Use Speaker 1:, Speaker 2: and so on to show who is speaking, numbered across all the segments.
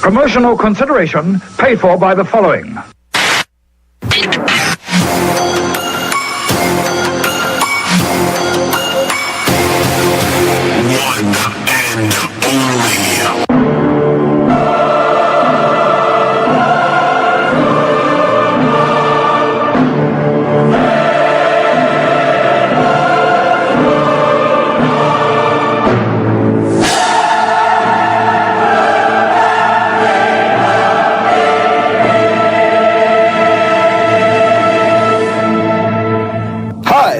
Speaker 1: Promotional consideration paid for by the following.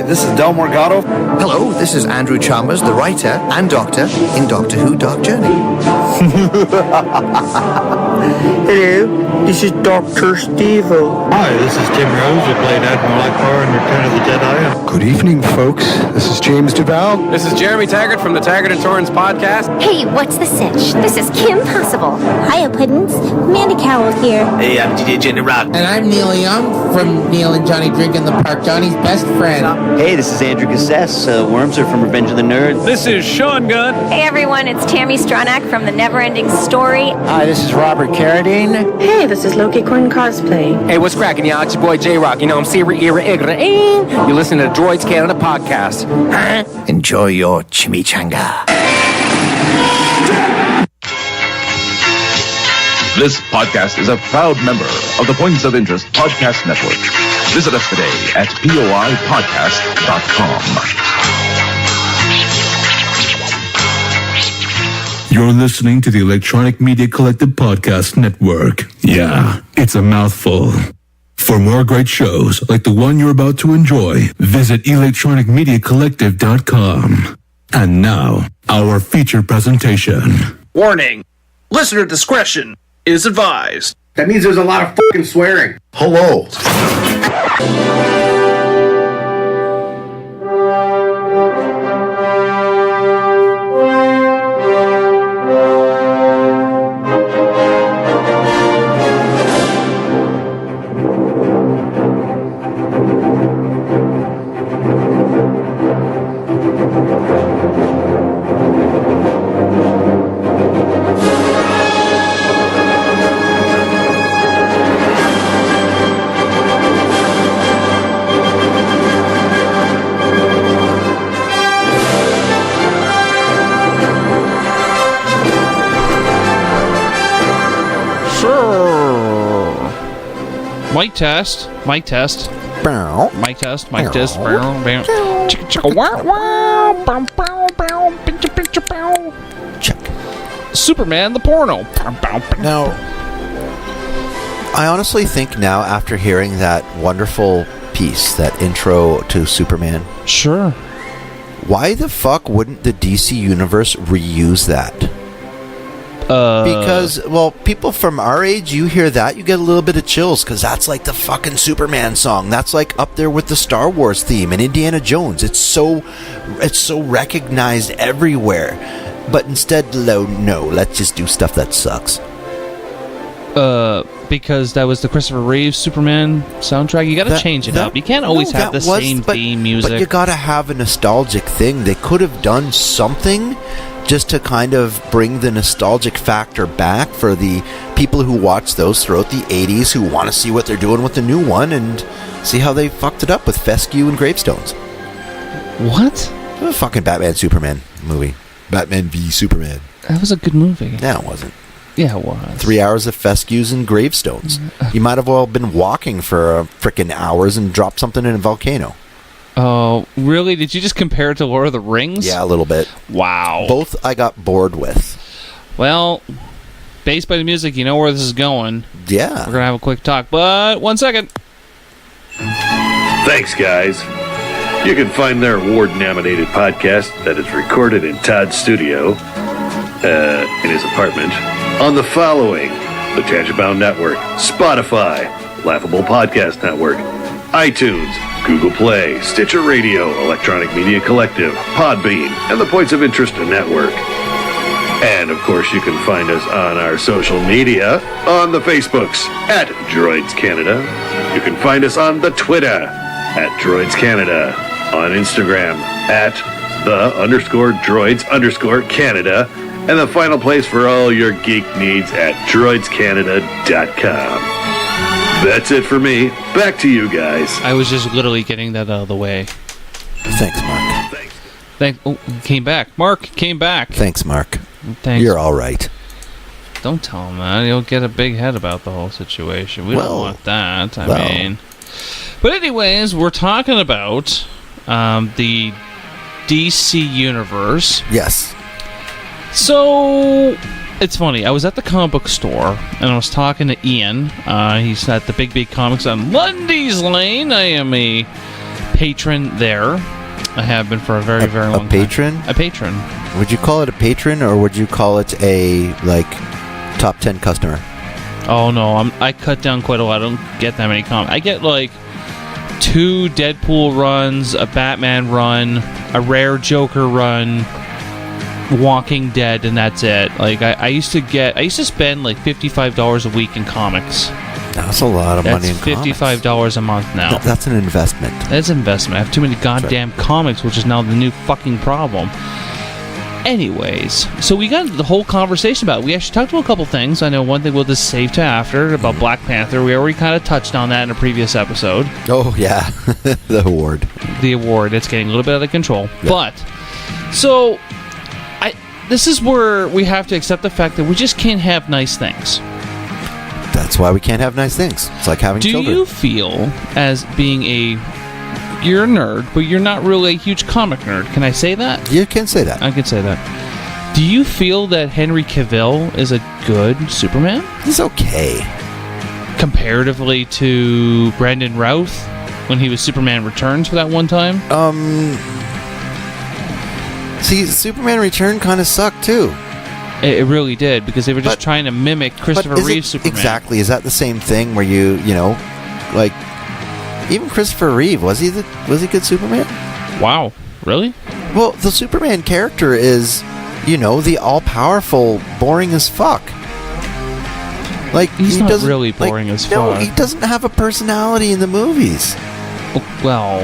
Speaker 2: This is Del Morgado.
Speaker 3: Hello, this is Andrew Chalmers, the writer and doctor in Doctor Who Dark Journey.
Speaker 4: Hello, this is Dr. Steve-O.
Speaker 5: Hi, this is Tim Rose, who played Admiral Akbar in Return of the Jedi.
Speaker 6: Good evening, folks. This is James Duval.
Speaker 7: This is Jeremy Taggart from the Taggart and Torrance podcast.
Speaker 8: Hey, what's the sitch? This is Kim Possible. Hiya, Puddins. Amanda Cowell here.
Speaker 9: Hey, I'm DJ Jenny Rock.
Speaker 10: And I'm Neil Young from Neil and Johnny Drink in the Park, Johnny's best friend.
Speaker 9: Hey, this is Andrew Gassess, Wormser from Revenge of the Nerds.
Speaker 7: This is Sean Gunn.
Speaker 8: Hey, everyone, it's Tammy Stronach from The Neverending Story.
Speaker 11: Hi, this is Robert Carradine.
Speaker 12: Hey, this is Loki Quinn Cosplay.
Speaker 7: Hey, what's cracking, y'all? It's your boy J-Rock. You know, I'm Siri Ira Igra. You listen to the Droids Canada podcast.
Speaker 3: Enjoy your chimichanga.
Speaker 13: This podcast is a proud member of the Points of Interest Podcast Network. Visit us today at poipodcast.com.
Speaker 14: You're listening to the Electronic Media Collective Podcast Network. Yeah, it's a mouthful. For more great shows like the one you're about to enjoy, visit electronicmediacollective.com. And now, our feature presentation.
Speaker 15: Warning. Listener discretion is advised.
Speaker 2: That means there's a lot of fucking swearing.
Speaker 6: Hello.
Speaker 16: Mic test. Mic test. Mic test. Mic test.
Speaker 3: Check.
Speaker 16: Superman the porno.
Speaker 3: Now, I honestly think now, after hearing that wonderful piece, that intro to Superman.
Speaker 16: Sure.
Speaker 3: Why the fuck wouldn't the DC Universe reuse that? Because, well, people from our age, you hear that, you get a little bit of chills, because that's like the fucking Superman song. That's like up there with the Star Wars theme and Indiana Jones. It's so recognized everywhere. But instead, no, let's just do stuff that sucks.
Speaker 16: Because that was the Christopher Reeve Superman soundtrack. You gotta change it up. You can't always have the same theme music.
Speaker 3: But you gotta have a nostalgic thing. They could have done something just to kind of bring the nostalgic factor back for the people who watch those throughout the 80s who want to see what they're doing with the new one and see how they fucked it up with fescue and gravestones.
Speaker 16: What?
Speaker 3: It was a fucking Batman Superman movie. Batman v Superman.
Speaker 16: That was a good movie.
Speaker 3: No, it wasn't.
Speaker 16: Yeah, it was.
Speaker 3: 3 hours of fescues and gravestones. You might have well been walking for frickin' hours and dropped something in a volcano.
Speaker 16: Oh, really? Did you just compare it to Lord of the Rings?
Speaker 3: Yeah, a little bit.
Speaker 16: Wow.
Speaker 3: Both I got bored with.
Speaker 16: Well, based by the music, you know where this is going.
Speaker 3: Yeah.
Speaker 16: We're going to have a quick talk, but 1 second.
Speaker 17: Thanks, guys. You can find their award-nominated podcast that is recorded in Todd's studio, in his apartment, on the following: the Tangent-Bound Network, Spotify, Laughable Podcast Network, iTunes, Google Play, Stitcher Radio, Electronic Media Collective, Podbean, and the Points of Interest Network. And, of course, you can find us on our social media, on the Facebooks, at Droids Canada. You can find us on the Twitter, at Droids Canada, on Instagram, at _Droids_Canada, and the final place for all your geek needs at droidscanada.com. That's it for me. Back to you guys.
Speaker 16: I was just literally getting that out of the way.
Speaker 3: Thanks, Mark.
Speaker 16: Oh, came back. Mark came back.
Speaker 3: Thanks, Mark.
Speaker 16: Thanks.
Speaker 3: You're all right.
Speaker 16: Don't tell him that. He'll get a big head about the whole situation. We don't want that. I mean... But anyways, we're talking about the DC Universe.
Speaker 3: Yes.
Speaker 16: So, it's funny. I was at the comic book store, and I was talking to Ian. He's at the Big Comics on Lundy's Lane. I am a patron there. I have been for a very, very long time.
Speaker 3: A patron?
Speaker 16: A patron.
Speaker 3: Would you call it a patron, or would you call it a, top 10 customer?
Speaker 16: Oh, no. I cut down quite a lot. I don't get that many comics. I get, 2 Deadpool runs, a Batman run, a rare Joker run, Walking Dead, and that's it. I used to spend $55 a week in comics.
Speaker 3: That's a lot of money in comics.
Speaker 16: $55 a month now.
Speaker 3: That's an investment.
Speaker 16: That's an investment. I have too many goddamn comics, which is now the new fucking problem. Anyways, so we got the whole conversation about it. We actually talked about a couple things. I know one thing we'll just save to after about Black Panther. We already kind of touched on that in a previous episode.
Speaker 3: Oh, yeah. The award.
Speaker 16: The award. It's getting a little bit out of control. Yeah. But, so, this is where we have to accept the fact that we just can't have nice things.
Speaker 3: That's why we can't have nice things. It's like having children.
Speaker 16: Do you feel, as being you're a nerd, but you're not really a huge comic nerd. Can I say that?
Speaker 3: You can say that.
Speaker 16: I can say that. Do you feel that Henry Cavill is a good Superman?
Speaker 3: He's okay.
Speaker 16: Comparatively to Brandon Routh when he was Superman Returns for that one time?
Speaker 3: See, Superman Return kind of sucked, too.
Speaker 16: It really did, because they were just trying to mimic Christopher Reeve's Superman.
Speaker 3: Exactly. Is that the same thing where even Christopher Reeve, was he good Superman?
Speaker 16: Wow. Really?
Speaker 3: Well, the Superman character is, the all-powerful, boring as fuck.
Speaker 16: He's not really boring as fuck.
Speaker 3: No, he doesn't have a personality in the movies.
Speaker 16: Well,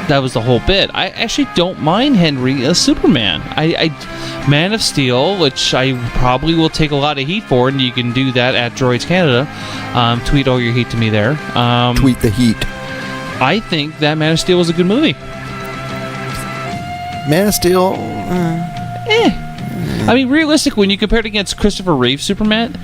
Speaker 16: that was the whole bit. I actually don't mind Henry as Superman. I Man of Steel, which I probably will take a lot of heat for, and you can do that at Droids Canada. Tweet all your heat to me there.
Speaker 3: Tweet the heat.
Speaker 16: I think that Man of Steel was a good movie.
Speaker 3: Man of Steel?
Speaker 16: I mean, realistically, when you compare it against Christopher Reeve's Superman,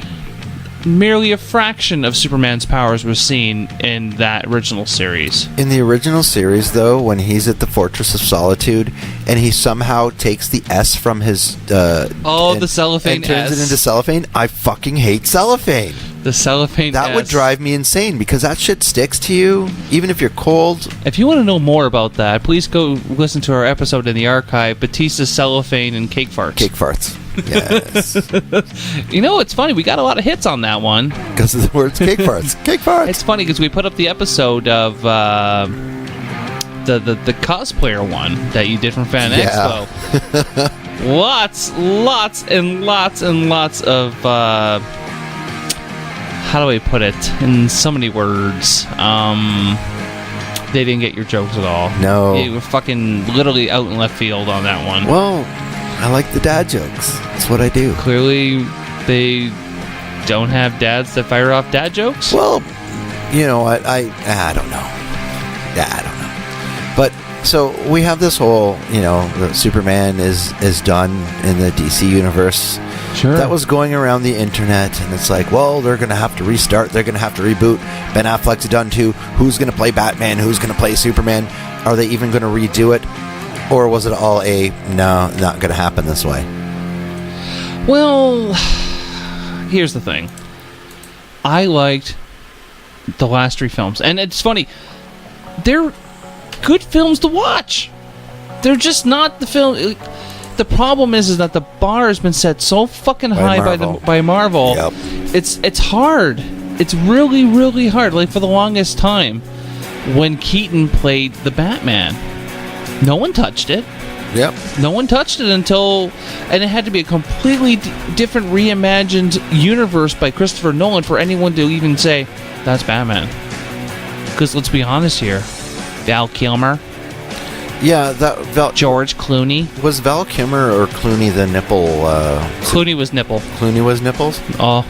Speaker 16: merely a fraction of Superman's powers was seen in that original series.
Speaker 3: In the original series, though, when he's at the Fortress of Solitude and he somehow takes the S from his...
Speaker 16: the cellophane
Speaker 3: and turns it into cellophane, I fucking hate cellophane.
Speaker 16: The cellophane
Speaker 3: That would drive me insane, because that shit sticks to you, even if you're cold.
Speaker 16: If you want to know more about that, please go listen to our episode in the archive, Batista's Cellophane and Cake Farts.
Speaker 3: Cake Farts. Yes.
Speaker 16: It's funny. We got a lot of hits on that one.
Speaker 3: Because of the words Cake Farts. Cake Farts.
Speaker 16: It's funny because we put up the episode of the cosplayer one that you did from Fan Expo. lots and lots and lots of... how do I put it? In so many words. They didn't get your jokes at all.
Speaker 3: No.
Speaker 16: You were fucking literally out in left field on that one.
Speaker 3: Well... I like the dad jokes. That's what I do.
Speaker 16: Clearly, they don't have dads that fire off dad jokes?
Speaker 3: Well, I don't know. Yeah, I don't know. But, so, we have this whole, that Superman is done in the DC universe.
Speaker 16: Sure.
Speaker 3: That was going around the internet, and it's like, well, they're going to have to restart. They're going to have to reboot. Ben Affleck's done too. Who's going to play Batman? Who's going to play Superman? Are they even going to redo it? Or was it all no, not going to happen this way?
Speaker 16: Well, here's the thing. I liked the last 3 films. And it's funny. They're good films to watch. They're just not the film... The problem is that the bar has been set so fucking high by Marvel.
Speaker 3: Yep.
Speaker 16: It's hard. It's really, really hard. For the longest time, when Keaton played the Batman... No one touched it.
Speaker 3: Yep.
Speaker 16: No one touched it until... And it had to be a completely different reimagined universe by Christopher Nolan for anyone to even say, that's Batman. Because let's be honest here. Val Kilmer.
Speaker 3: Yeah, that
Speaker 16: George Clooney.
Speaker 3: Was Val Kilmer or Clooney the nipple?
Speaker 16: Clooney was nipple.
Speaker 3: Clooney was nipples?
Speaker 16: Oh.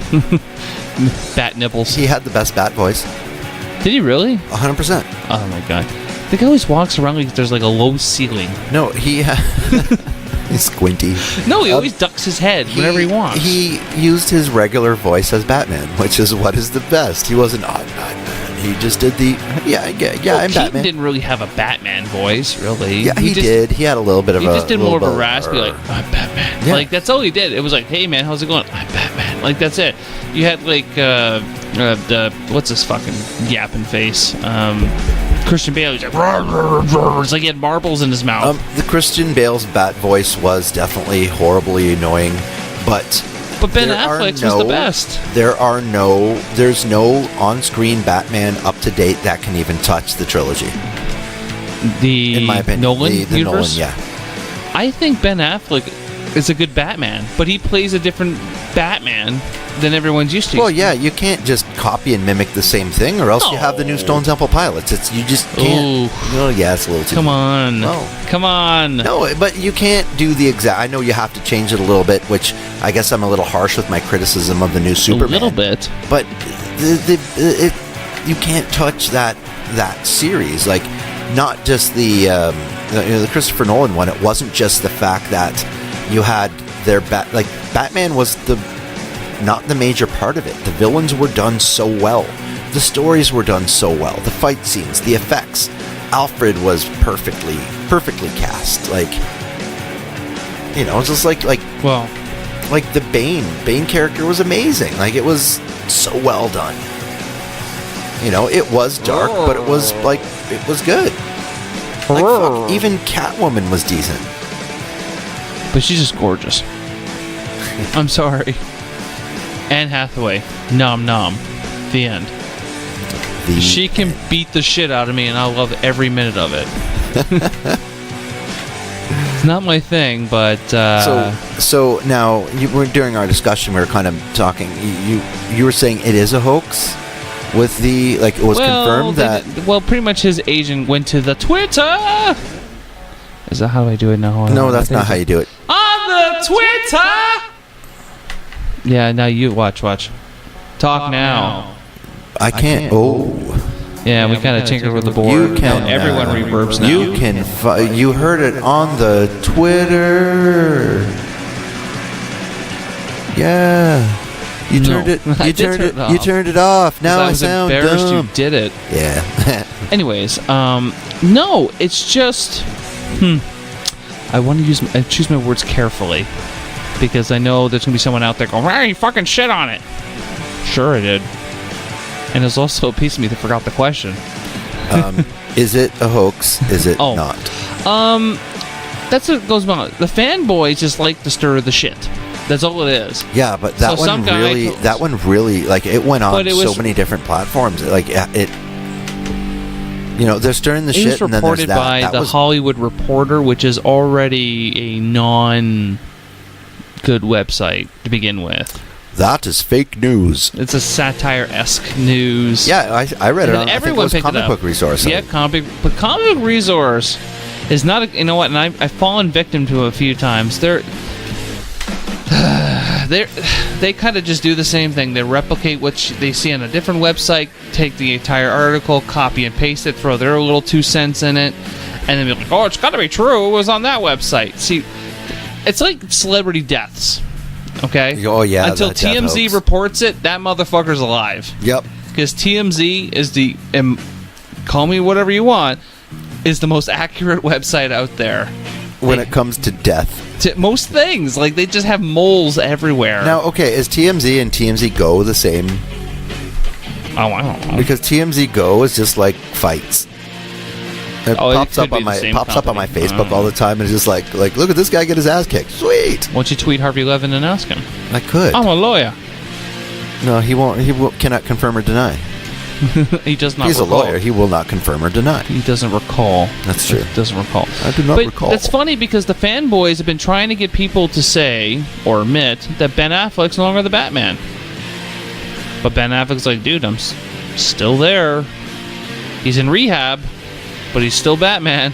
Speaker 16: Bat nipples.
Speaker 3: He had the best bat voice.
Speaker 16: Did he really?
Speaker 3: 100%.
Speaker 16: Oh my god. The guy always walks around like there's like a low ceiling.
Speaker 3: No, he's squinty.
Speaker 16: No, he always ducks his head whenever he wants.
Speaker 3: He used his regular voice as Batman, which is what is the best. He wasn't Batman. He just did the I'm
Speaker 16: Keaton
Speaker 3: Batman.
Speaker 16: Didn't really have a Batman voice, really.
Speaker 3: Yeah, he did. He had a little bit of
Speaker 16: he
Speaker 3: a.
Speaker 16: He just did more of a raspy,
Speaker 3: like
Speaker 16: I'm Batman.
Speaker 3: Yeah.
Speaker 16: Like that's all he did. It was like, hey man, how's it going? I'm Batman. Like that's it. You had like the what's this fucking yapping face? Christian Bale. He's like, it's like he had marbles in his mouth.
Speaker 3: The Christian Bale's bat voice was definitely horribly annoying, but
Speaker 16: Ben Affleck's was the best.
Speaker 3: There's no on-screen Batman up to date that can even touch the trilogy. In my opinion,
Speaker 16: Nolan
Speaker 3: the
Speaker 16: universe?
Speaker 3: Nolan, yeah.
Speaker 16: I think Ben Affleck is a good Batman, but he plays a different Batman than everyone's used to.
Speaker 3: Well, yeah, you can't just copy and mimic the same thing, or else you have the new Stone Temple Pilots. You just can't. Oh, yeah, it's a little too.
Speaker 16: Come on.
Speaker 3: Oh.
Speaker 16: Come on.
Speaker 3: No, but you can't do the exact. I know you have to change it a little bit, which I guess I'm a little harsh with my criticism of the new Superman.
Speaker 16: A little bit,
Speaker 3: but you can't touch that series. Like, not just the Christopher Nolan one. It wasn't just the fact that you had their Batman was not the major part of it. The villains were done so well. The stories were done so well. The fight scenes, the effects. Alfred was perfectly cast. Like, just like the Bane character was amazing. Like, it was so well done. It was dark, but it was good. Like, even Catwoman was decent.
Speaker 16: But she's just gorgeous. I'm sorry. Anne Hathaway. Nom nom. The end. She can beat the shit out of me, and I love every minute of it. It's not my thing, but...
Speaker 3: So now, during our discussion, we were kind of talking... You were saying it is a hoax? With the... Like, it was confirmed that...
Speaker 16: pretty much his agent went to the Twitter... Is that how I do it now?
Speaker 3: No, that's not how you do it.
Speaker 16: On the Twitter! Yeah, now you watch. Talk now.
Speaker 3: I can't. Oh.
Speaker 16: Yeah, we kind of tinkered with the board.
Speaker 3: You can.
Speaker 16: Everyone reverbs now.
Speaker 3: You can. You heard it on the Twitter. Yeah. You turned it. You turned it off. Now I sound dumb.
Speaker 16: You did it.
Speaker 3: Yeah.
Speaker 16: Anyways, no, it's just. I want to choose my words carefully. Because I know there's going to be someone out there going, hey, you fucking shit on it. Sure I did. And there's also a piece of me that forgot the question.
Speaker 3: Is it a hoax? Is it not?
Speaker 16: That's what goes on. The fanboys just like to stir the shit. That's all it is.
Speaker 3: Yeah, but that one really, like, it went on so many different platforms. Like, it... they're stirring the shit, and then there's that.
Speaker 16: It was reported by the Hollywood Reporter, which is already a non-good website to begin with.
Speaker 3: That is fake news.
Speaker 16: It's a satire-esque news.
Speaker 3: Yeah, I read it on
Speaker 16: everyone picked
Speaker 3: Comic Book Resource.
Speaker 16: Yeah, Comic Book Resource is not you know what, and I've fallen victim to it a few times. They kind of just do the same thing. They replicate what they see on a different website, take the entire article, copy and paste it, throw their little 2 cents in it, and then be like, oh, it's got to be true. It was on that website. See, it's like celebrity deaths, okay?
Speaker 3: Oh, yeah.
Speaker 16: Until TMZ reports it, that motherfucker's alive.
Speaker 3: Yep.
Speaker 16: Because TMZ is call me whatever you want, is the most accurate website out there.
Speaker 3: When it comes to death.
Speaker 16: To most things. Like, they just have moles everywhere.
Speaker 3: Now, okay, is TMZ and TMZ Go the same?
Speaker 16: Oh, I don't know.
Speaker 3: Because TMZ Go is just like fights. It pops up on my Facebook all the time, and it's just like, look at this guy get his ass kicked. Sweet.
Speaker 16: Why don't you tweet Harvey Levin and ask him?
Speaker 3: I could.
Speaker 16: I'm a lawyer.
Speaker 3: No, he won't. Cannot confirm or deny.
Speaker 16: He does not.
Speaker 3: He's
Speaker 16: recall.
Speaker 3: a lawyer. He will not confirm or deny.
Speaker 16: He doesn't recall.
Speaker 3: That's true.
Speaker 16: He doesn't recall.
Speaker 3: I do not recall.
Speaker 16: It's funny because the fanboys have been trying to get people to say or admit that Ben Affleck's no longer the Batman. But Ben Affleck's like, dude, I'm still there. He's in rehab, but he's still Batman.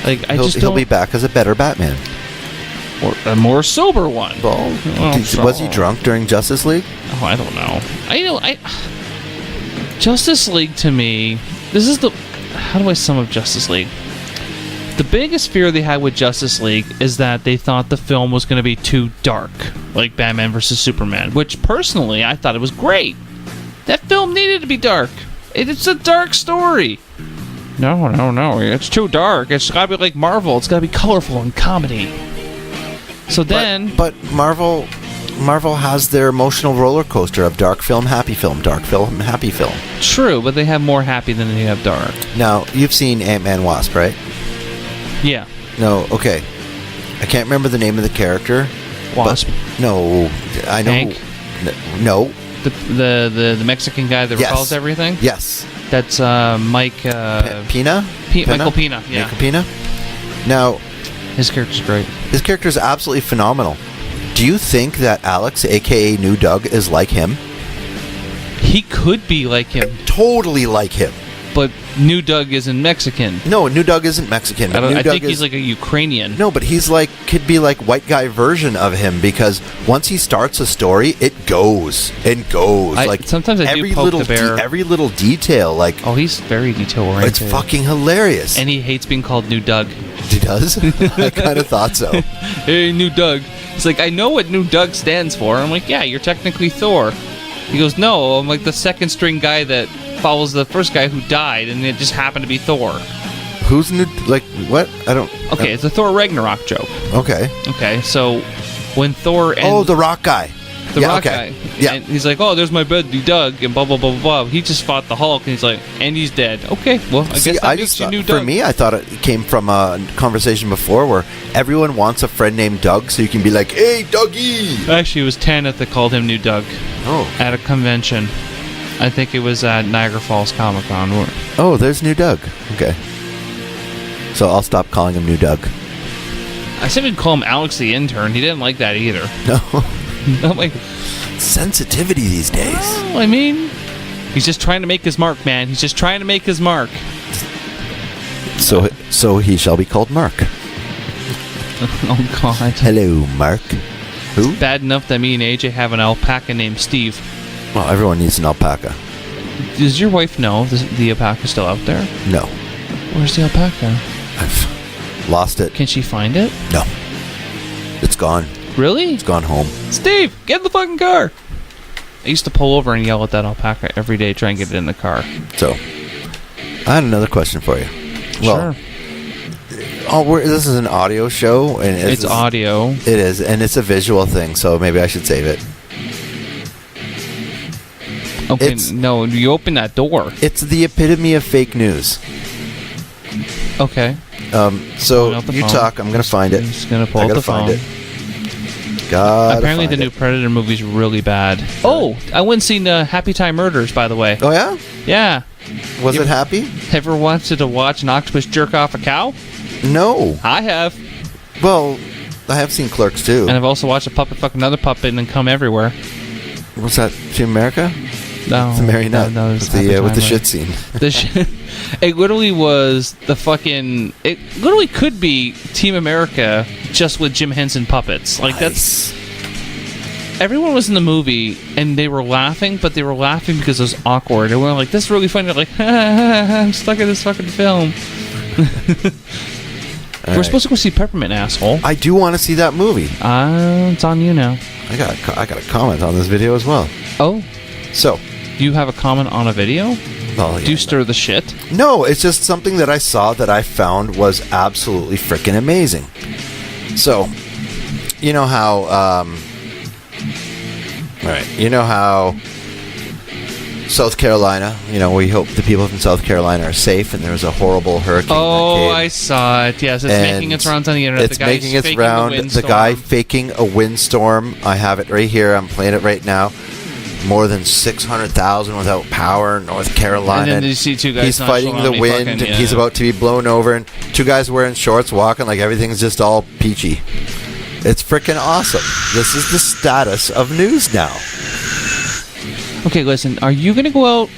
Speaker 16: Like,
Speaker 3: he'll be back as a better Batman.
Speaker 16: Or a more sober one.
Speaker 3: Well, was he drunk during Justice League?
Speaker 16: Oh, I don't know. Justice League, to me, this is the... How do I sum up Justice League? The biggest fear they had with Justice League is that they thought the film was going to be too dark, like Batman vs. Superman, which, personally, I thought it was great. That film needed to be dark. It's a dark story. No, it's too dark. It's got to be like Marvel. It's got to be colorful and comedy. So then...
Speaker 3: But Marvel has their emotional roller coaster of dark film, happy film, dark film, happy film.
Speaker 16: True, but they have more happy than they have dark.
Speaker 3: Now, you've seen Ant-Man Wasp, right?
Speaker 16: Yeah.
Speaker 3: No, okay. I can't remember the name of the character.
Speaker 16: Wasp?
Speaker 3: No, I know.
Speaker 16: Hank?
Speaker 3: No.
Speaker 16: The Mexican guy that recalls everything?
Speaker 3: Yes.
Speaker 16: That's Mike...
Speaker 3: Pena?
Speaker 16: Michael Pena, yeah.
Speaker 3: Michael Pena? Now...
Speaker 16: His character's great.
Speaker 3: His character's absolutely phenomenal. Do you think that Alex, a.k.a. New Doug, is like him?
Speaker 16: He could be like him.
Speaker 3: Totally like him.
Speaker 16: But New Doug isn't Mexican.
Speaker 3: No, New Doug isn't Mexican.
Speaker 16: I think he's like a Ukrainian.
Speaker 3: No, but he's like, could be like white guy version of him, because once he starts a story, it goes and goes.
Speaker 16: Sometimes I do poke the bear.
Speaker 3: Every little detail, like...
Speaker 16: Oh, he's very detail-oriented.
Speaker 3: It's fucking hilarious.
Speaker 16: And he hates being called New Doug.
Speaker 3: He does? I kind of thought so.
Speaker 16: Hey, New Doug. He's like, I know what New Doug stands for. I'm like, yeah, you're technically Thor. He goes, no, I'm like the second string guy that follows the first guy who died, and it just happened to be Thor.
Speaker 3: Who's New... Like, what? I don't...
Speaker 16: Okay, it's a Thor Ragnarok joke.
Speaker 3: Okay,
Speaker 16: so when Thor...
Speaker 3: Oh, the rock guy.
Speaker 16: The rock guy.
Speaker 3: Yeah.
Speaker 16: And he's like, oh, there's my buddy Doug, and blah, blah, blah, blah, blah. He just fought the Hulk, and he's like, and he's dead. Okay, well, I guess that makes you New Doug.
Speaker 3: For me, I thought it came from a conversation before where everyone wants a friend named Doug, so you can be like, hey, Dougie!
Speaker 16: Actually, it was Tanith that called him New Doug.
Speaker 3: Oh.
Speaker 16: At a convention. I think it was at Niagara Falls Comic Con.
Speaker 3: Oh, there's New Doug. Okay. So I'll stop calling him New Doug.
Speaker 16: I said we'd call him Alex the Intern. He didn't like that either.
Speaker 3: No.
Speaker 16: I'm like...
Speaker 3: Sensitivity these days.
Speaker 16: Well, I mean, he's just trying to make his mark, man. He's just trying to make his mark.
Speaker 3: So he shall be called Mark.
Speaker 16: Oh, God.
Speaker 3: Hello, Mark. Who?
Speaker 16: It's bad enough that me and AJ have an alpaca named Steve.
Speaker 3: Well, everyone needs an alpaca.
Speaker 16: Does your wife know the alpaca's still out there?
Speaker 3: No.
Speaker 16: Where's the alpaca?
Speaker 3: I've lost it.
Speaker 16: Can she find it?
Speaker 3: No. It's gone.
Speaker 16: Really?
Speaker 3: It's gone home.
Speaker 16: Steve, get in the fucking car! I used to pull over and yell at that alpaca every day, try and get it in the car.
Speaker 3: So, I had another question for you.
Speaker 16: Well,
Speaker 3: sure. This is an audio show, and
Speaker 16: it's audio.
Speaker 3: It is, and it's a visual thing, so maybe I should save it.
Speaker 16: Okay, no, you open that door.
Speaker 3: It's the epitome of fake news.
Speaker 16: Okay.
Speaker 3: So you talk. I'm gonna find it.
Speaker 16: I'm just gonna pull up the phone.
Speaker 3: Find it.
Speaker 16: Apparently the new Predator movie's really bad. Oh, I went and seen Happy Time Murders, by the way.
Speaker 3: Oh, yeah?
Speaker 16: Yeah.
Speaker 3: Was it happy?
Speaker 16: Ever wanted to watch an octopus jerk off a cow?
Speaker 3: No.
Speaker 16: I have.
Speaker 3: Well, I have seen Clerks, too.
Speaker 16: And I've also watched a puppet fuck another puppet and then come everywhere.
Speaker 3: What's that, Team America?
Speaker 16: No.
Speaker 3: It's the marionette.
Speaker 16: No,
Speaker 3: with the shit scene.
Speaker 16: It literally was the fucking... It literally could be Team America just with Jim Henson puppets. Like,
Speaker 3: nice.
Speaker 16: Everyone was in the movie and they were laughing, but they were laughing because it was awkward. And we were like, this is really funny. They're like, I'm stuck in this fucking film. We're supposed to go see Peppermint, asshole.
Speaker 3: I do want to see that movie.
Speaker 16: It's on you now.
Speaker 3: I got a comment on this video as well.
Speaker 16: Oh.
Speaker 3: So.
Speaker 16: You have a comment on a video?
Speaker 3: Oh, yeah,
Speaker 16: do you stir the shit?
Speaker 3: No, it's just something that I saw that I found was absolutely freaking amazing. So, you know how, South Carolina, we hope the people from South Carolina are safe, and there was a horrible hurricane.
Speaker 16: Oh, I saw it. Yes, it's making its rounds on the internet.
Speaker 3: It's making its round. The guy faking a windstorm. I have it right here. I'm playing it right now. More than 600,000 without power in North Carolina.
Speaker 16: And then you see two guys.
Speaker 3: He's fighting the wind. And he's about to be blown over, and two guys wearing shorts walking like everything's just all peachy. It's freaking awesome. This is the status of news now.
Speaker 16: Okay, listen. Are you going to go out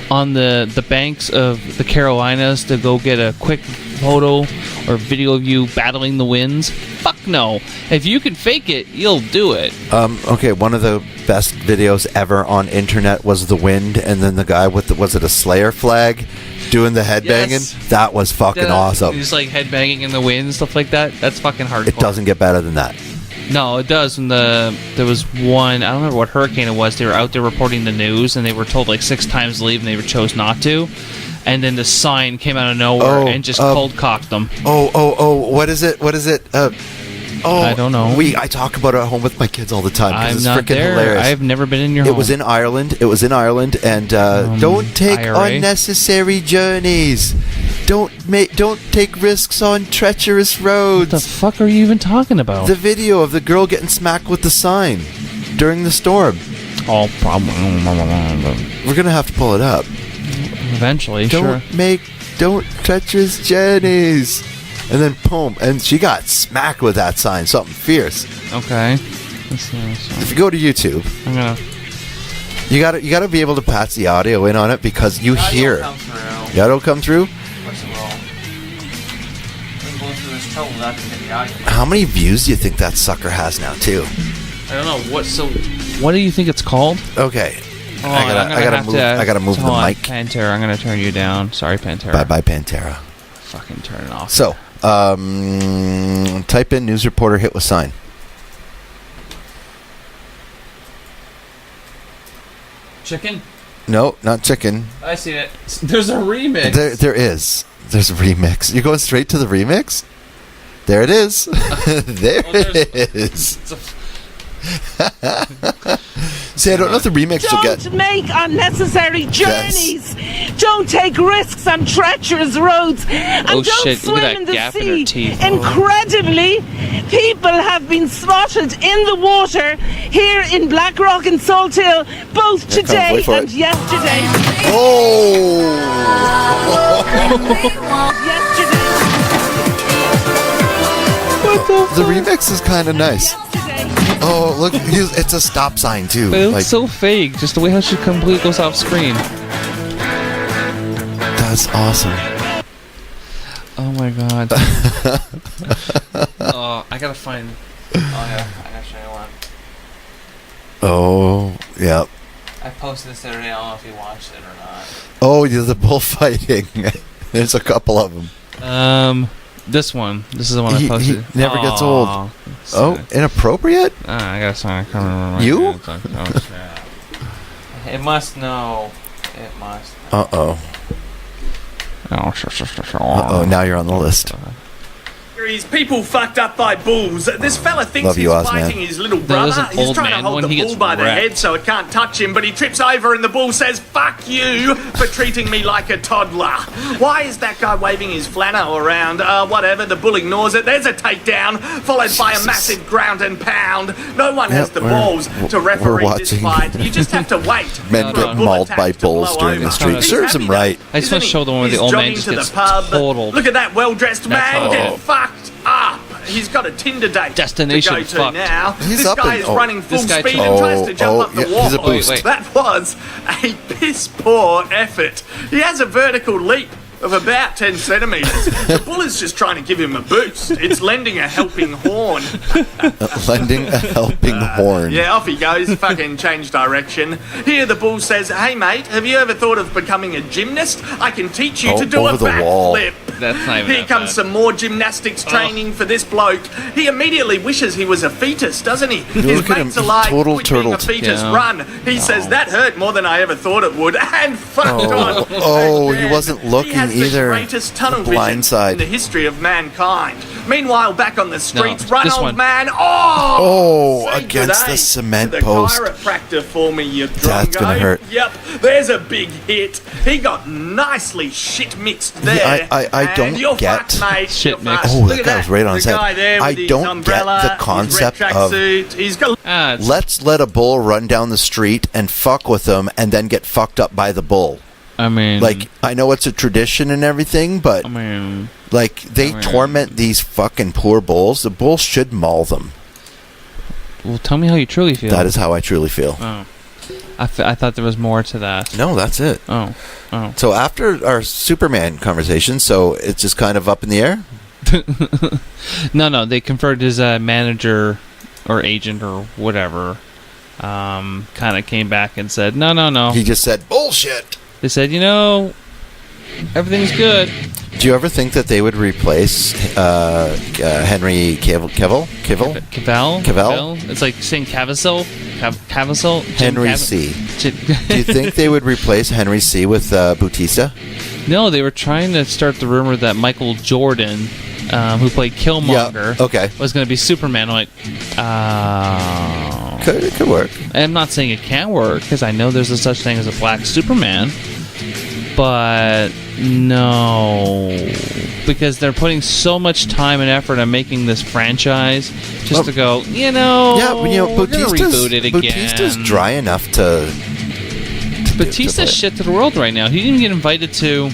Speaker 16: on the banks of the Carolinas to go get a quick photo, or video of you battling the winds? Fuck no. If you can fake it, you'll do it.
Speaker 3: Okay, one of the best videos ever on internet was the wind, and then the guy with was it a Slayer flag doing the headbanging?
Speaker 16: Yes.
Speaker 3: That was fucking awesome.
Speaker 16: He's like headbanging in the wind and stuff like that. That's fucking hardcore.
Speaker 3: It doesn't get better than that.
Speaker 16: No, it does. When there was one, I don't remember what hurricane it was. They were out there reporting the news, and they were told like 6 times to leave, and they chose not to. And then the sign came out of nowhere and just cold cocked them.
Speaker 3: What is it?
Speaker 16: I don't know.
Speaker 3: I talk about it at home with my kids all the time because it's
Speaker 16: not
Speaker 3: freaking
Speaker 16: there.
Speaker 3: hilarious.
Speaker 16: I've never been in your home.
Speaker 3: It was in Ireland, and don't take
Speaker 16: IRA?
Speaker 3: unnecessary journeys. Don't take risks on treacherous roads.
Speaker 16: What the fuck are you even talking about?
Speaker 3: The video of the girl getting smacked with the sign during the storm.
Speaker 16: Oh, probably.
Speaker 3: We're gonna have to pull it up.
Speaker 16: Eventually,
Speaker 3: don't treacherous journeys. And then boom, and she got smacked with that sign. Something fierce.
Speaker 16: Okay.
Speaker 3: If you go to YouTube, you gotta be able to patch the audio in on it because you hear it. The audio come through. How many views do you think that sucker has now, too?
Speaker 16: I don't know. What do you think it's called?
Speaker 3: Okay. I gotta move the mic.
Speaker 16: Pantera, I'm gonna turn you down. Sorry, Pantera.
Speaker 3: Bye, Pantera.
Speaker 16: Fucking turn it off.
Speaker 3: So, type in news reporter hit with sign.
Speaker 16: Chicken?
Speaker 3: No, not chicken.
Speaker 16: I see it. There's a remix.
Speaker 3: There is. There's a remix. You're going straight to the remix? There it is. There it is. See, I don't know if the remix will get...
Speaker 18: Don't make unnecessary journeys. Yes. Don't take risks on treacherous roads. And don't swim in the sea. Incredibly, people have been spotted in the water here in Blackrock and Salt Hill both today and yesterday.
Speaker 3: Oh! The remix is kind of nice. Oh, look, it's a stop sign, too.
Speaker 16: It looks so fake, just the way how she completely goes off screen.
Speaker 3: That's awesome.
Speaker 16: Oh, my God. I gotta find... Oh, yeah, actually, I want...
Speaker 3: Oh, yeah.
Speaker 16: I posted this the other day, I don't know if you watched it or not.
Speaker 3: Oh, yeah, the bullfighting. There's a couple of them.
Speaker 16: This one. This is the one I posted.
Speaker 3: He never gets old. Oh, inappropriate?
Speaker 16: I got something. I can't remember.
Speaker 3: You?
Speaker 16: It must know. It must.
Speaker 3: Uh-oh. Uh-oh, now you're on the list.
Speaker 15: People fucked up by bulls. This fella thinks he's fighting his little brother. He's trying to hold the bull by the head so it can't touch him, but he trips over and the bull says, "Fuck you for treating me like a toddler." Why is that guy waving his flannel around? Whatever, the bull ignores it. There's a takedown, followed by a massive ground and pound. No one has the balls to referee this fight. You just have to wait.
Speaker 3: Men get mauled by bulls during the street. Serves him right.
Speaker 16: I just want to show the one where the old man just gets totaled.
Speaker 15: Look at that well-dressed man getting fucked up. He's got a Tinder date
Speaker 16: destination
Speaker 15: to go to
Speaker 16: fucked.
Speaker 15: Now.
Speaker 3: He's
Speaker 15: this guy is running full speed and tries to jump up the wall.
Speaker 3: He's a boost.
Speaker 15: That was a piss poor effort. He has a vertical leap of about 10 centimetres. The bull is just trying to give him a boost. It's lending a helping horn.
Speaker 3: Lending a helping horn.
Speaker 15: Yeah, off he goes. Fucking change direction. Here the bull says, "Hey mate, have you ever thought of becoming a gymnast? I can teach you to do a backflip."
Speaker 16: That's not even
Speaker 15: Here comes some more gymnastics training for this bloke. He immediately wishes he was a fetus, doesn't he? His mates are like, "Quit being a fetus, run." He says, "That hurt more than I ever thought it would," and fucked on.
Speaker 3: Oh, he wasn't looking either.
Speaker 15: The greatest tunnel vision
Speaker 3: Blindside.
Speaker 15: in the history of mankind. Meanwhile, back on the streets, run,
Speaker 16: this
Speaker 15: old
Speaker 16: one.
Speaker 15: man.
Speaker 3: Against the cement
Speaker 15: the
Speaker 3: post.
Speaker 15: Chiropractor for me, you drongo.
Speaker 3: That's gonna hurt.
Speaker 15: Yep, there's a big hit. He got nicely shit mixed there.
Speaker 3: I don't get
Speaker 15: fucked, mate.
Speaker 16: Shit mixed.
Speaker 3: Oh, that guy was right on his head.
Speaker 15: I
Speaker 3: don't get the concept of
Speaker 15: he's got
Speaker 3: let's let a bull run down the street and fuck with him and then get fucked up by the bull.
Speaker 16: I mean,
Speaker 3: like, I know it's a tradition and everything, but they torment these fucking poor bulls. The bulls should maul them.
Speaker 16: Well, tell me how you truly feel.
Speaker 3: That is how I truly feel.
Speaker 16: Oh. I thought there was more to that.
Speaker 3: No, that's it.
Speaker 16: Oh.
Speaker 3: So after our Superman conversation, so it's just kind of up in the air?
Speaker 16: No, they conferred his manager or agent or whatever. Kind of came back and said, no.
Speaker 3: He just said, bullshit.
Speaker 16: They said, everything's good.
Speaker 3: Do you ever think that they would replace Henry Cavill?
Speaker 16: It's like saying Caviezel?
Speaker 3: Henry C. Do you think they would replace Henry C. with Bautista?
Speaker 16: No, they were trying to start the rumor that Michael Jordan, who played Killmonger, was going to be Superman. I'm like,
Speaker 3: it could work.
Speaker 16: I'm not saying it can't work, because I know there's a such thing as a black Superman. But no, because they're putting so much time and effort on making this franchise just to go, we're gonna reboot it again.
Speaker 3: Bautista's dry enough to
Speaker 16: Bautista's shit to the world right now. He didn't get invited to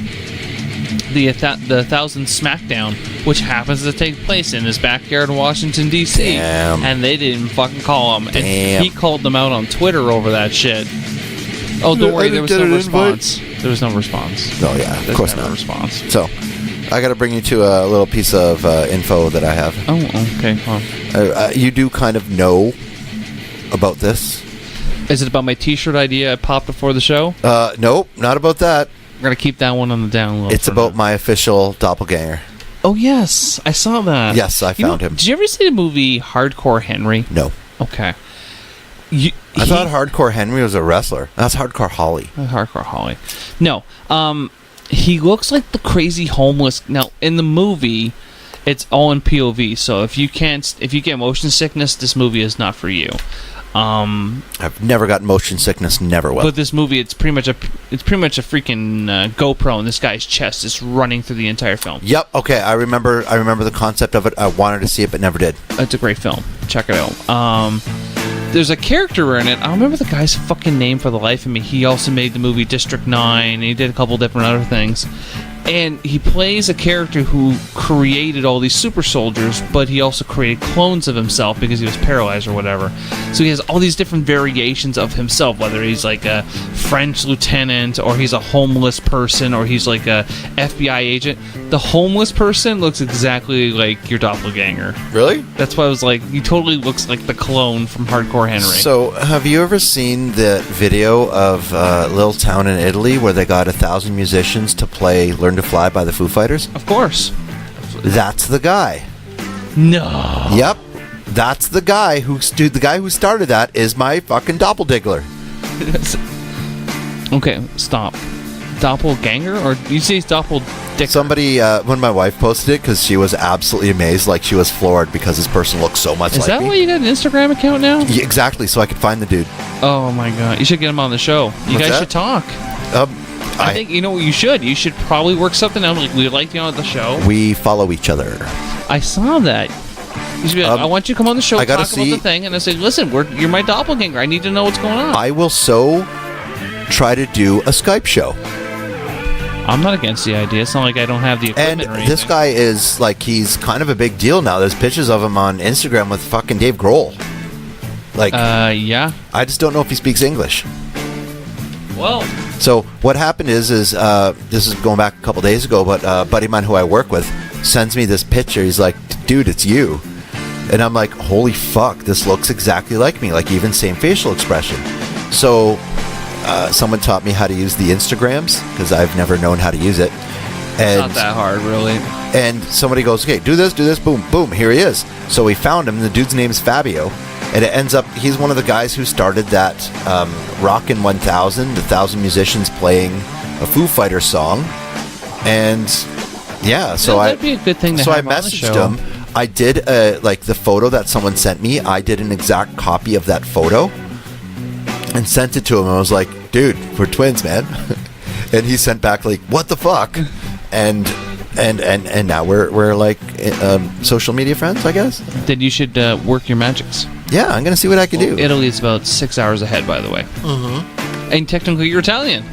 Speaker 16: the 1000 SmackDown, which happens to take place in his backyard in Washington, D.C.
Speaker 3: Damn.
Speaker 16: And they didn't fucking call him.
Speaker 3: Damn.
Speaker 16: And he called them out on Twitter over that shit. Oh, don't worry, there was no response. There was no response.
Speaker 3: No, yeah, of course not.
Speaker 16: Response.
Speaker 3: So, I got to bring you to a little piece of info that I have.
Speaker 16: Oh, okay. Well.
Speaker 3: You do kind of know about this.
Speaker 16: Is it about my T-shirt idea I popped before the show?
Speaker 3: Nope, not about that.
Speaker 16: We're going to keep that one on the down low.
Speaker 3: It's about my official doppelganger.
Speaker 16: Oh, yes. I saw that.
Speaker 3: Yes, I found him.
Speaker 16: Did you ever see the movie Hardcore Henry?
Speaker 3: No.
Speaker 16: Okay.
Speaker 3: I thought Hardcore Henry was a wrestler. That's Hardcore Holly.
Speaker 16: Hardcore Holly. No. He looks like the crazy homeless. Now, in the movie, it's all in POV. So if you get motion sickness, this movie is not for you.
Speaker 3: I've never gotten motion sickness. Never will.
Speaker 16: But this movie, it's pretty much a freaking GoPro, and this guy's chest is running through the entire film.
Speaker 3: Yep. Okay. I remember the concept of it. I wanted to see it, but never did.
Speaker 16: It's a great film. Check it out. There's a character in it. I don't remember the guy's fucking name for the life of me. He also made the movie District 9. And he did a couple different other things. And he plays a character who created all these super soldiers, but he also created clones of himself because he was paralyzed or whatever. So he has all these different variations of himself, whether he's like a French lieutenant, or he's a homeless person, or he's like a FBI agent. The homeless person looks exactly like your doppelganger.
Speaker 3: Really?
Speaker 16: That's why I was like, he totally looks like the clone from Hardcore Henry.
Speaker 3: So, have you ever seen the video of a little town in Italy where they got 1,000 musicians to play Learn to Fly by the Foo Fighters?
Speaker 16: Of course.
Speaker 3: That's the guy.
Speaker 16: No.
Speaker 3: Yep. That's the guy who started that is my fucking doppeldiggler.
Speaker 16: Okay, stop. Doppelganger? Or you say doppeldicker?
Speaker 3: Somebody, when my wife posted it, because she was absolutely amazed, like she was floored because this person looks so much like me.
Speaker 16: Is that why you got an Instagram account now?
Speaker 3: Yeah, exactly, so I could find the dude.
Speaker 16: Oh my god. You should get him on the show. You guys should talk. I think, you know what you should? You should probably work something out. Like, we'd like you on the show.
Speaker 3: We follow each other.
Speaker 16: I saw that. You should be like, I want you to come on the show, talk about the thing, and I say, listen, you're my doppelganger. I need to know what's going on.
Speaker 3: I will try to do a Skype show.
Speaker 16: I'm not against the idea. It's not like I don't have the equipment or anything.
Speaker 3: This guy is, like, he's kind of a big deal now. There's pictures of him on Instagram with fucking Dave Grohl. Like,
Speaker 16: yeah.
Speaker 3: I just don't know if he speaks English.
Speaker 16: Well,
Speaker 3: so what happened is this is going back a couple days ago, but a buddy of mine who I work with sends me this picture. He's like, dude, it's you. And I'm like, holy fuck, this looks exactly like me, like even same facial expression. So someone taught me how to use the Instagrams, because I've never known how to use it. And,
Speaker 16: it's not that hard, really.
Speaker 3: And somebody goes, okay, do this, boom, boom, here he is. So we found him, and the dude's name is Fabio. And it ends up, he's one of the guys who started that Rockin' 1000, 1,000 musicians playing a Foo Fighters song. And yeah, so
Speaker 16: that'd be a good thing to have
Speaker 3: I messaged him. I did, like the photo that someone sent me, I did an exact copy of that photo and sent it to him. I was like, dude, we're twins, man. And he sent back like, what the fuck? And now we're like social media friends, I guess.
Speaker 16: Then you should work your magics.
Speaker 3: Yeah, I'm gonna see what I can do.
Speaker 16: Italy is about 6 hours ahead, by the way.
Speaker 3: Mm-hmm.
Speaker 16: And technically, you're Italian.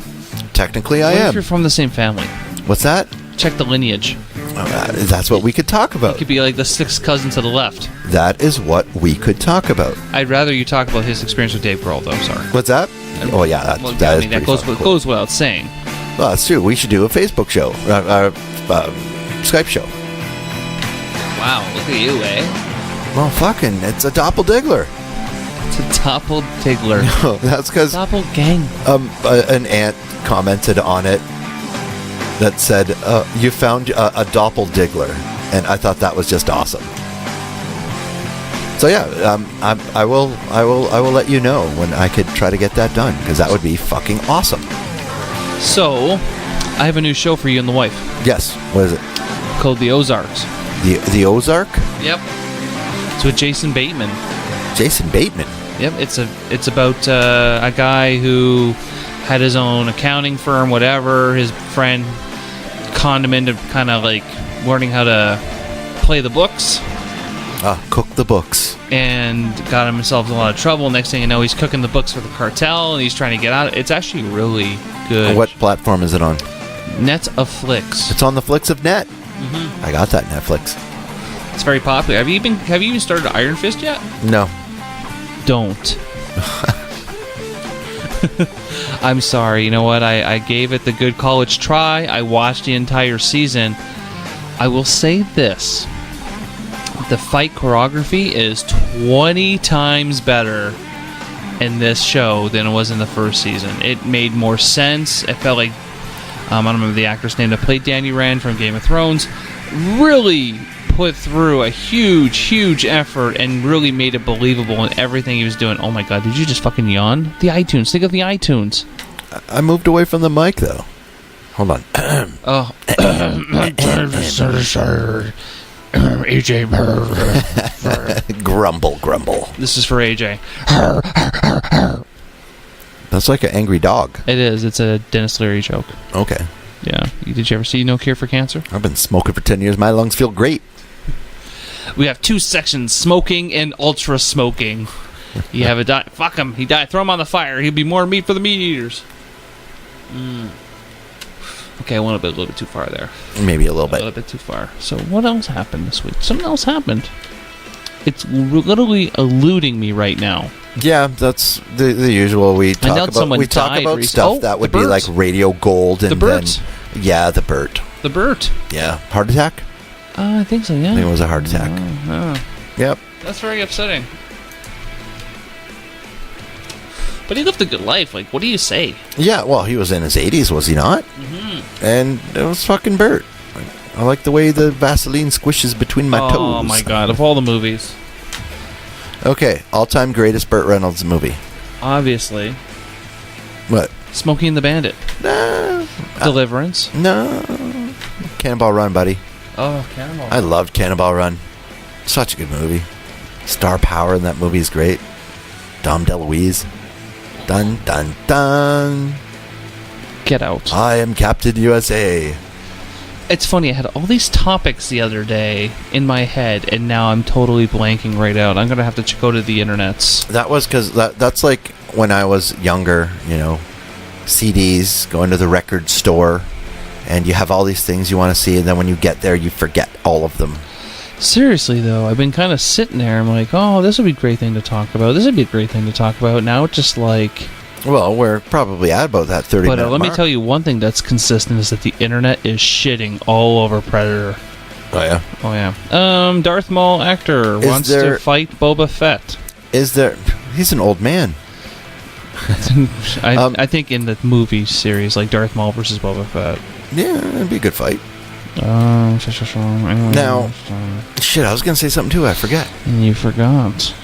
Speaker 3: Technically, I
Speaker 16: am.
Speaker 3: am.
Speaker 16: If you're from the same family.
Speaker 3: What's that?
Speaker 16: Check the lineage.
Speaker 3: That's what we could talk about.
Speaker 16: You could be like the sixth cousin to the left.
Speaker 3: That is what we could talk about.
Speaker 16: I'd rather you talk about his experience with Dave Grohl, though. Sorry.
Speaker 3: What's that? Oh yeah, that
Speaker 16: goes without saying.
Speaker 3: Well, that's true. We should do a Facebook show, Skype show.
Speaker 16: Wow, look at you, eh?
Speaker 3: Well, fucking, it's a doppeldigger.
Speaker 16: It's a doppeldigger.
Speaker 3: No, that's because
Speaker 16: doppelgang.
Speaker 3: An aunt commented on it that said, "You found a doppeldigger," and I thought that was just awesome. So yeah, I will let you know when I could try to get that done, because that would be fucking awesome.
Speaker 16: So, I have a new show for you and the wife.
Speaker 3: Yes, what is it?
Speaker 16: Called The Ozarks.
Speaker 3: The Ozark?
Speaker 16: Yep. It's with Jason Bateman.
Speaker 3: Jason Bateman?
Speaker 16: Yep. It's about a guy who had his own accounting firm, whatever. His friend conned him into kind of like learning how to play the books.
Speaker 3: Cook the books.
Speaker 16: And got himself in a lot of trouble. Next thing you know, he's cooking the books for the cartel, and he's trying to get out. It's actually really good.
Speaker 3: What platform is it on?
Speaker 16: Netflix.
Speaker 3: It's on the Flicks of Net.
Speaker 16: Mm-hmm.
Speaker 3: I got that Netflix.
Speaker 16: It's very popular. Have you even started Iron Fist yet?
Speaker 3: No.
Speaker 16: Don't. I'm sorry. You know what? I gave it the good college try. I watched the entire season. I will say this. The fight choreography is 20 times better in this show than it was in the first season. It made more sense. It felt like, I don't remember the actor's name that played Danny Rand from Game of Thrones, really put through a huge effort and really made it believable in everything he was doing. Oh my god, did you just fucking yawn? The iTunes. Think of the iTunes.
Speaker 3: I moved away from the mic, though. Hold on.
Speaker 16: Oh. AJ.
Speaker 3: Grumble.
Speaker 16: This is for AJ.
Speaker 3: That's like an angry dog.
Speaker 16: It is. It's a Dennis Leary joke.
Speaker 3: Okay.
Speaker 16: Yeah. Did you ever see No Cure for Cancer?
Speaker 3: I've been smoking for 10 years. My lungs feel great.
Speaker 16: We have two sections, smoking and ultra smoking. You have a diet. Fuck him. He died. Throw him on the fire. He'll be more meat for the meat eaters. Okay, I went a little bit too far there.
Speaker 3: Maybe a little bit.
Speaker 16: A little bit too far. So what else happened this week? Something else happened. It's literally eluding me right now.
Speaker 3: Yeah, that's the usual. We talk about stuff that would be like radio gold and
Speaker 16: the Burt.
Speaker 3: Then the Burt.
Speaker 16: The Burt.
Speaker 3: Yeah, heart attack.
Speaker 16: I think so. Yeah.
Speaker 3: I think it was a heart attack. Yep.
Speaker 16: That's very upsetting. But he lived a good life. Like, what do you say?
Speaker 3: Yeah, well, he was in his 80s, was he not?
Speaker 16: Mm-hmm.
Speaker 3: And it was fucking Burt. I like the way the Vaseline squishes between my toes.
Speaker 16: Oh my god! Of all the movies.
Speaker 3: Okay, all-time greatest Burt Reynolds movie.
Speaker 16: Obviously.
Speaker 3: What?
Speaker 16: Smokey and the Bandit.
Speaker 3: No.
Speaker 16: Deliverance.
Speaker 3: No. Cannonball Run, buddy.
Speaker 16: Oh, Cannonball Run.
Speaker 3: I loved Cannonball Run. Such a good movie. Star power in that movie is great. Dom DeLuise. Dun, dun, dun.
Speaker 16: Get out.
Speaker 3: I am Captain USA.
Speaker 16: It's funny, I had all these topics the other day in my head, and now I'm totally blanking right out. I'm going to have to go to the internets.
Speaker 3: That was because that's like when I was younger, CDs, going to the record store, and you have all these things you want to see, and then when you get there, you forget all of them.
Speaker 16: Seriously, though, I've been kind of sitting there, I'm like, oh, this would be a great thing to talk about. This would be a great thing to talk about. Now it's just like...
Speaker 3: Well, we're probably at about that 30 minute
Speaker 16: But let me
Speaker 3: mark.
Speaker 16: tell you one thing that's consistent is that the internet is shitting all over Predator.
Speaker 3: Oh, yeah?
Speaker 16: Oh, yeah. Darth Maul actor wants to fight Boba Fett.
Speaker 3: Is there... He's an old man.
Speaker 16: I think in the movie series, like Darth Maul versus Boba Fett.
Speaker 3: Yeah, it'd be a good fight.
Speaker 16: Now,
Speaker 3: shit, I was going to say something too. I forgot.
Speaker 16: And you forgot.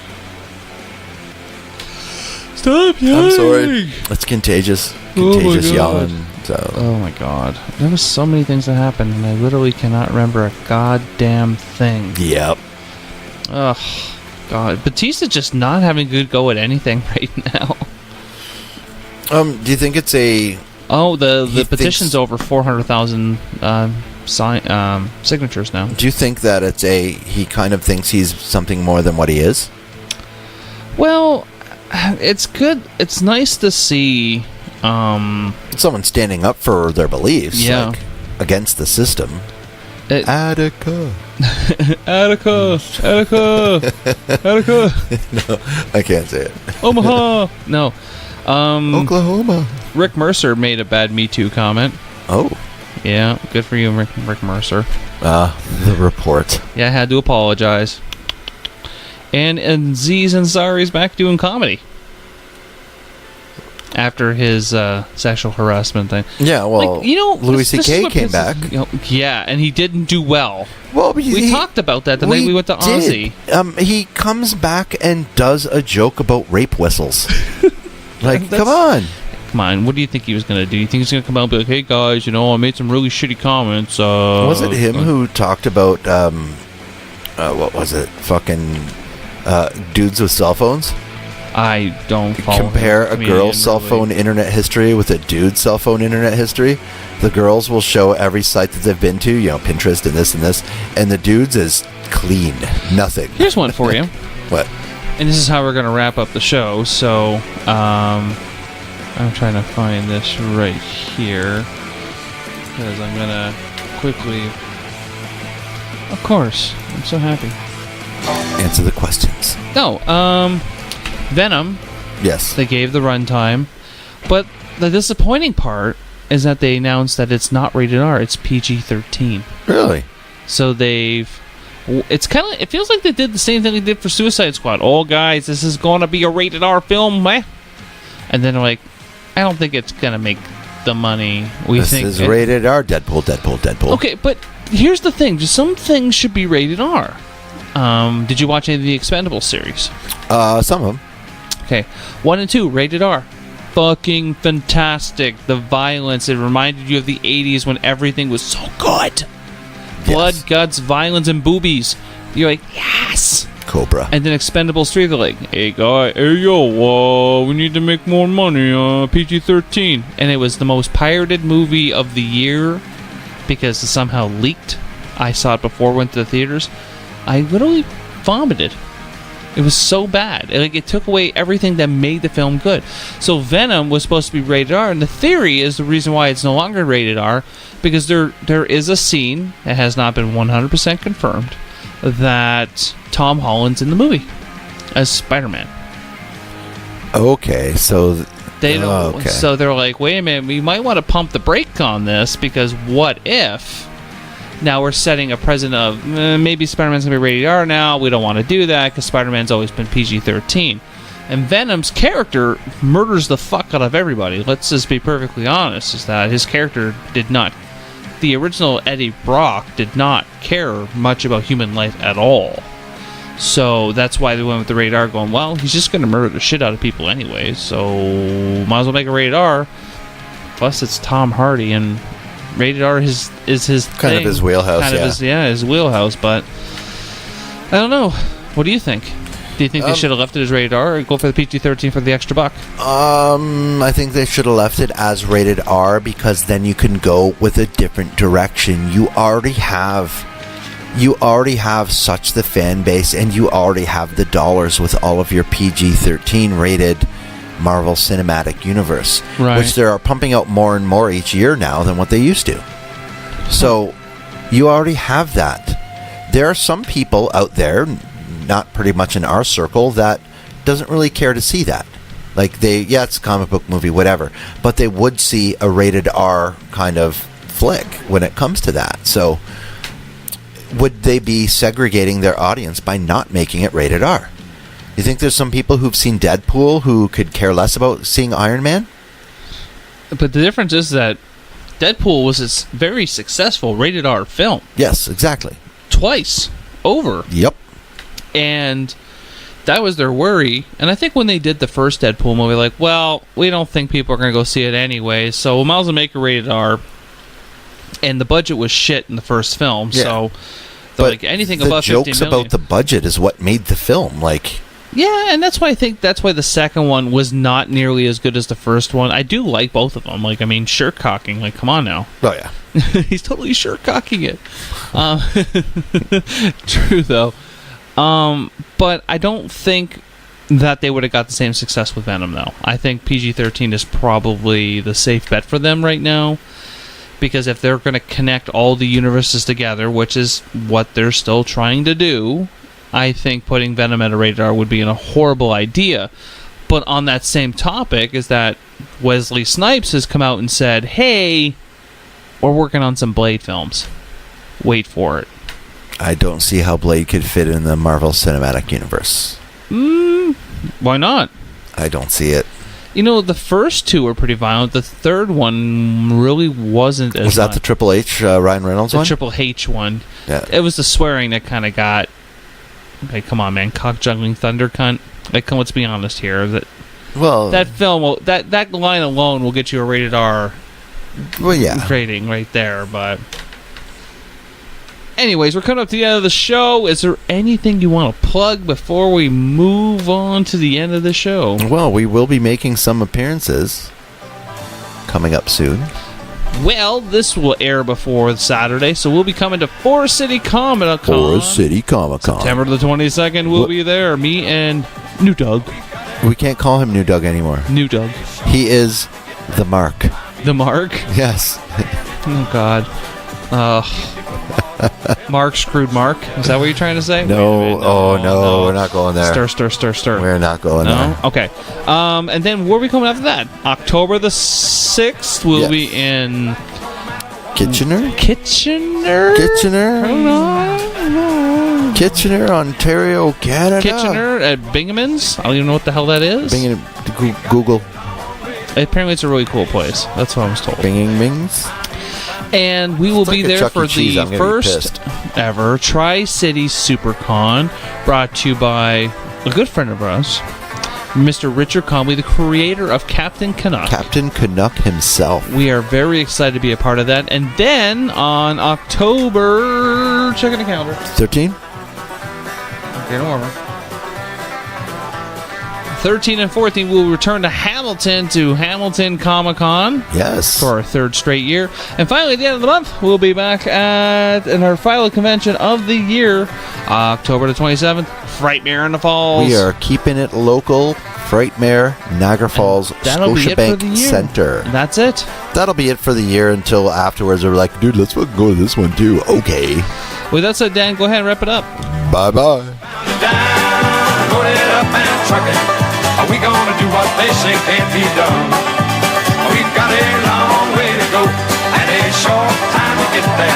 Speaker 16: Stop yelling!
Speaker 3: I'm sorry. It's contagious. Contagious yelling. So.
Speaker 16: Oh my god. There was so many things that happened, and I literally cannot remember a goddamn thing.
Speaker 3: Yep.
Speaker 16: Ugh. God. Batista's just not having a good go at anything right now.
Speaker 3: Do you think it's a...
Speaker 16: Oh, the petition's over 400,000 signatures now.
Speaker 3: Do you think that it's he kind of thinks he's something more than what he is?
Speaker 16: Well, it's good. It's nice to see
Speaker 3: someone standing up for their beliefs, like, against the system. Attica.
Speaker 16: Attica.
Speaker 3: No, I can't say it.
Speaker 16: Omaha. No.
Speaker 3: Oklahoma.
Speaker 16: Rick Mercer made a bad Me Too comment.
Speaker 3: Oh.
Speaker 16: Yeah, good for you, Rick Mercer.
Speaker 3: The report.
Speaker 16: Yeah, I had to apologize. And Aziz Ansari's back doing comedy. After his sexual harassment thing.
Speaker 3: Yeah, well, Louis C.K. came back.
Speaker 16: Yeah, and he didn't do well.
Speaker 3: Well,
Speaker 16: we talked about that the night we went to Ozzy.
Speaker 3: He comes back and does a joke about rape whistles. Come on.
Speaker 16: Come on, what do you think he was going to do? You think he's going to come out and be like, hey guys, I made some really shitty comments.
Speaker 3: Was it him who talked about, what was it? Fucking dudes with cell phones?
Speaker 16: I don't follow
Speaker 3: Compare a girl's cell phone internet history with a dude's cell phone internet history. The girls will show every site that they've been to, Pinterest and this, and the dudes is clean. Nothing.
Speaker 16: Here's one for you.
Speaker 3: What?
Speaker 16: And this is how we're going to wrap up the show. So, I'm trying to find this right here. Because I'm going to quickly... Of course. I'm so happy.
Speaker 3: Answer the questions.
Speaker 16: No, Venom.
Speaker 3: Yes.
Speaker 16: They gave the runtime. But the disappointing part is that they announced that it's not rated R. It's PG-13.
Speaker 3: Really?
Speaker 16: So it feels like they did the same thing they did for Suicide Squad. Oh, guys, this is going to be a rated R film, eh? And then they're like, I don't think it's going to make the money we think.
Speaker 3: This is rated R. Deadpool.
Speaker 16: Okay, but here's the thing. Just some things should be rated R. Did you watch any of the Expendables series?
Speaker 3: Some of them.
Speaker 16: Okay. 1 and 2, rated R. Fucking fantastic. The violence, it reminded you of the 80s when everything was so good. Blood, guts, violence, and boobies. You're like, yes!
Speaker 3: Cobra.
Speaker 16: And then Expendables 3, they're like, hey yo, we need to make more money, PG-13. And it was the most pirated movie of the year because it somehow leaked. I saw it before, went to the theaters. I literally vomited. It was so bad. It took away everything that made the film good. So Venom was supposed to be rated R, and the theory is the reason why it's no longer rated R, because there is a scene that has not been 100% confirmed that Tom Holland's in the movie as Spider-Man.
Speaker 3: Okay, so
Speaker 16: so they're like, wait a minute, we might want to pump the brake on this, because what if now we're setting a precedent of maybe Spider-Man's going to be rated R now. We don't want to do that because Spider-Man's always been PG-13. And Venom's character murders the fuck out of everybody. Let's just be perfectly honest, is that his character did not... The original Eddie Brock did not care much about human life at all. So that's why they went with the rated R, going, well, he's just going to murder the shit out of people anyway, so might as well make a rated R. Plus, it's Tom Hardy, and rated R is his
Speaker 3: kind of his wheelhouse.
Speaker 16: His wheelhouse. But I don't know. What do you think? Do you think they should have left it as rated R, or go for the PG-13 for the extra buck?
Speaker 3: I think they should have left it as rated R, because then you can go with a different direction. You already have such the fan base, and you already have the dollars with all of your PG-13 rated Marvel Cinematic Universe,
Speaker 16: right,
Speaker 3: which they are pumping out more and more each year now than what they used to. So you already have that. There are some people out there, not pretty much in our circle, that doesn't really care to see that. Like, it's a comic book movie, whatever, but they would see a rated R kind of flick when it comes to that. So would they be segregating their audience by not making it rated R? You think there's some people who've seen Deadpool who could care less about seeing Iron Man?
Speaker 16: But the difference is that Deadpool was a very successful rated R film.
Speaker 3: Yes, exactly.
Speaker 16: Twice over.
Speaker 3: Yep.
Speaker 16: And that was their worry. And I think when they did the first Deadpool movie, like, well, we don't think people are going to go see it anyway, so we might as well make it rated R. And the budget was shit in the first film, so like anything above 50 million.
Speaker 3: The jokes about the budget is what made the film, like...
Speaker 16: Yeah, and that's why I think the second one was not nearly as good as the first one. I do like both of them. Like, I mean, shirt cocking. Like, come on now.
Speaker 3: Oh, yeah.
Speaker 16: He's totally shirt cocking it. True, though. But I don't think that they would have got the same success with Venom, though. I think PG-13 is probably the safe bet for them right now. Because if they're going to connect all the universes together, which is what they're still trying to do, I think putting Venom at a rated R would be a horrible idea. But on that same topic is that Wesley Snipes has come out and said, hey, We're working on some Blade films. Wait for it.
Speaker 3: I don't see how Blade could fit in the Marvel Cinematic Universe.
Speaker 16: Why not?
Speaker 3: I don't see it.
Speaker 16: You know, the first two were pretty violent. The third one really wasn't as
Speaker 3: Was that the Triple H, Ryan Reynolds one?
Speaker 16: The Triple H one.
Speaker 3: Yeah.
Speaker 16: It was the swearing that kind of got... Okay, come on, man. Cock-juggling thunder cunt. Like, let's be honest here. That film, that line alone will get you a rated R rating right there, but... Anyways, we're coming up to the end of the show. Is there anything you want to plug before we move on to the end of the show?
Speaker 3: Well, we will be making some appearances coming up soon.
Speaker 16: Well, this will air before Saturday, so we'll be coming to Forest City Comic-Con.
Speaker 3: Forest City Comic-Con.
Speaker 16: September the 22nd, we'll be there. Me and New Doug.
Speaker 3: We can't call him New Doug anymore.
Speaker 16: New Doug.
Speaker 3: He is the Mark.
Speaker 16: The Mark?
Speaker 3: Yes.
Speaker 16: Oh, God. Mark screwed Mark. Is that what you're trying to say?
Speaker 3: No. No. We're not going there.
Speaker 16: Stir.
Speaker 3: We're not going there.
Speaker 16: Okay. And then where are we coming after that? October the 6th, we'll be in...
Speaker 3: Kitchener?
Speaker 16: Kitchener,
Speaker 3: Ontario, Canada.
Speaker 16: Kitchener at Bingham's. I don't even know what the hell that is.
Speaker 3: Google.
Speaker 16: Apparently it's a really cool place. That's what I was told.
Speaker 3: Bingham's.
Speaker 16: And we will be there for the first ever Tri-City SuperCon, brought to you by a good friend of ours, Mr. Richard Conway, the creator of Captain Canuck.
Speaker 3: Captain Canuck himself.
Speaker 16: We are very excited to be a part of that. And then on October... Checking the calendar.
Speaker 3: 13?
Speaker 16: Getting warmer. 13 and 14, we'll return to Hamilton Comic-Con.
Speaker 3: Yes.
Speaker 16: For our third straight year. And finally, at the end of the month, we'll be back in our final convention of the year, October the 27th, Frightmare in the Falls.
Speaker 3: We are keeping it local. Frightmare, Niagara Falls, Scotiabank Center.
Speaker 16: That's it.
Speaker 3: That'll be it for the year until afterwards. We're like, dude, let's fucking go to this one too. Okay.
Speaker 16: With that said, Dan, go ahead and wrap it up.
Speaker 3: Bye-bye.
Speaker 19: Load it up and truck it. Are we gonna do what they say can't be done? We've got a long way to go and a short time to get there.